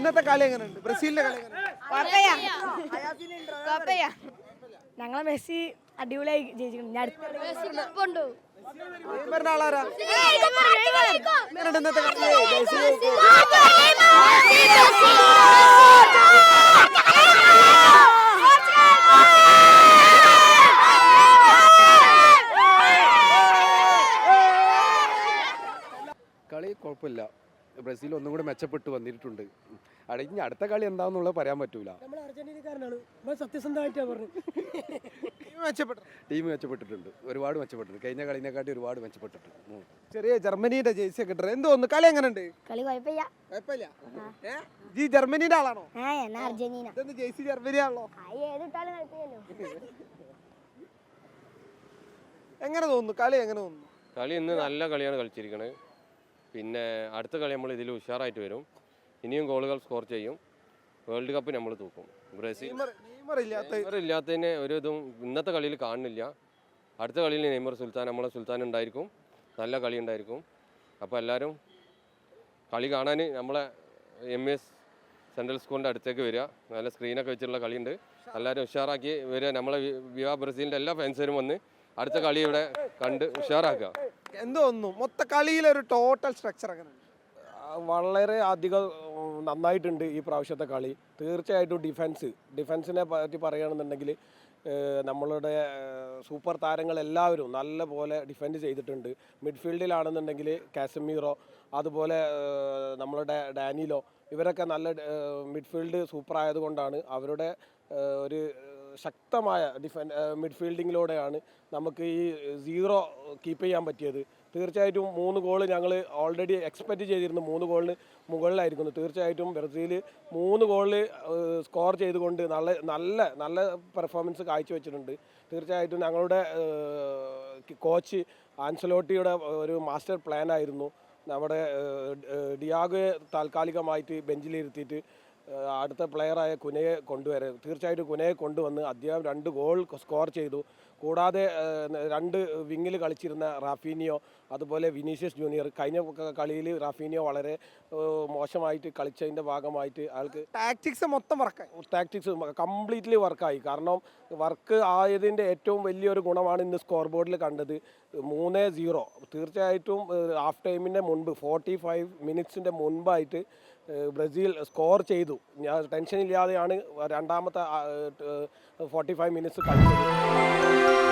ഇന്നത്തെ കളി എങ്ങനെയുണ്ട്? ബ്രസീലിന്റെ കളി ഞങ്ങളെ മെസ്സി അടിപൊളിയായി ജയിച്ചിട്ടുണ്ട്. ആളാരാ? എങ്ങനെയുണ്ട് ഇന്നത്തെ കളി? കളി കുഴപ്പമില്ല. ബ്രസീൽ ഒന്നും കൂടി മെച്ചപ്പെട്ട് വന്നിട്ടുണ്ട്. ഇനി അടുത്ത കളി എന്താണെന്നുള്ളത് പറയാൻ പറ്റൂല. ടീം മെച്ചപ്പെട്ടിട്ടുണ്ട്, ഒരുപാട് മെച്ചപ്പെട്ടിട്ടുണ്ട്. കഴിഞ്ഞ കളിനെക്കാട്ടി ഒരുപാട് മെച്ചപ്പെട്ടിട്ടുണ്ട്. ചെറിയ ജർമ്മനിയുടെ ജേഴ്സി ഒക്കെ ഇട്ടത് എന്തോന്നു? കളി എങ്ങനെയുണ്ട്? കളി കുഴപ്പമില്ല. ഈ ജർമ്മനിയുടെ ആളാണോ? അർജന്റീന ജേഴ്സി ജർമ്മനി ആണല്ലോ. എങ്ങനെ തോന്നുന്നു കളി? എങ്ങനെ തോന്നുന്നു കളി? ഇന്ന് നല്ല കളിയാണ് കളിച്ചിരിക്കുന്നത്. പിന്നെ അടുത്ത കളി നമ്മൾ ഇതിൽ ഉഷാറായിട്ട് വരും. ഇനിയും ഗോളുകൾ സ്കോർ ചെയ്യും. വേൾഡ് കപ്പ് നമ്മൾ തൂക്കും. ബ്രസീൽ ഇല്ലാത്തതിന് ഒരു ഇതും ഇന്നത്തെ കളിയിൽ കാണുന്നില്ല. അടുത്ത കളിയിൽ നെയ്മർ നമ്മളെ സുൽത്താൻ ഉണ്ടായിരിക്കും. നല്ല കളി ഉണ്ടായിരിക്കും. അപ്പോൾ എല്ലാവരും കളി കാണാൻ നമ്മളെ MS സെൻട്രൽ സ്കൂളിൻ്റെ അടുത്തേക്ക് വരിക. നല്ല സ്ക്രീനൊക്കെ വെച്ചിട്ടുള്ള കളിയുണ്ട്. എല്ലാവരും ഉഷാറാക്കി വരിക. നമ്മളെ വിവാ ബ്രസീലിൻ്റെ എല്ലാ ഫാൻസരും വന്ന് അടുത്ത കളി ഇവിടെ കണ്ട് ഉഷാറാക്കുക. എന്തോന്നു മൊത്ത കളിയിലൊരു ടോട്ടൽ സ്ട്രക്ചർ അങ്ങനെ? വളരെ അധികം നന്നായിട്ടുണ്ട് ഈ പ്രാവശ്യത്തെ കളി. തീർച്ചയായിട്ടും ഡിഫൻസിനെ പറ്റി പറയുകയാണെന്നുണ്ടെങ്കിൽ നമ്മളുടെ സൂപ്പർ താരങ്ങളെല്ലാവരും നല്ല പോലെ ഡിഫെൻഡ് ചെയ്തിട്ടുണ്ട്. മിഡ്ഫീൽഡിലാണെന്നുണ്ടെങ്കിൽ കാസമീറോ, അതുപോലെ നമ്മളുടെ ഡാനിലോ, ഇവരൊക്കെ നല്ല മിഡ്ഫീൽഡ് സൂപ്പറായതുകൊണ്ടാണ് അവരുടെ ഒരു ശക്തമായ മിഡ്ഫീൽഡിങ്ങിലൂടെയാണ് നമുക്ക് ഈ 0 കീപ്പ് ചെയ്യാൻ പറ്റിയത്. തീർച്ചയായിട്ടും 3 ഗോൾ ഞങ്ങൾ ഓൾറെഡി എക്സ്പെക്റ്റ് ചെയ്തിരുന്നു. 3 ഗോളിന് മുകളിലായിരിക്കുന്നു. തീർച്ചയായിട്ടും ബ്രസീൽ 3 ഗോളിൽ സ്കോർ ചെയ്തുകൊണ്ട് നല്ല പെർഫോമൻസ് കാഴ്ചവെച്ചിട്ടുണ്ട്. തീർച്ചയായിട്ടും ഞങ്ങളുടെ കോച്ച് ആൻസലോട്ടിയുടെ ഒരു മാസ്റ്റർ പ്ലാൻ ആയിരുന്നു നമ്മുടെ ഡിയാഗോയെ താൽക്കാലികമായിട്ട് ബെഞ്ചിലിരുത്തിയിട്ട് അടുത്ത പ്ലെയറായ കുനയെ കൊണ്ടുവരാൻ. തീർച്ചയായിട്ടും കുനയെ കൊണ്ടുവന്ന് അദ്ദേഹം 2 ഗോൾ സ്കോർ ചെയ്തു. കൂടാതെ 2 വിങ്ങിൽ കളിച്ചിരുന്ന റാഫീനിയോ, അതുപോലെ വിനീഷ്യസ് ജൂനിയർ, കഴിഞ്ഞ കളിയിൽ റാഫീനിയോ വളരെ മോശമായിട്ട് കളിച്ചതിൻ്റെ ഭാഗമായിട്ട് അയാൾക്ക് ടാക്ടിക്സ് കംപ്ലീറ്റ്ലി വർക്കായി. കാരണം വർക്ക് ആയതിൻ്റെ ഏറ്റവും വലിയൊരു ഗുണമാണ് ഇന്ന് സ്കോർ ബോർഡിൽ കണ്ടത്. 3-0. തീർച്ചയായിട്ടും ഹാഫ് ടൈമിൻ്റെ മുൻപ് 45 മിനിറ്റ്സിൻ്റെ മുൻപായിട്ട് ബ്രസീൽ സ്കോർ ചെയ്തു. ഞാൻ ടെൻഷൻ ഇല്ലാതെയാണ് രണ്ടാമത്തെ 45 മിനിറ്റ്സ് കളിച്ചത്.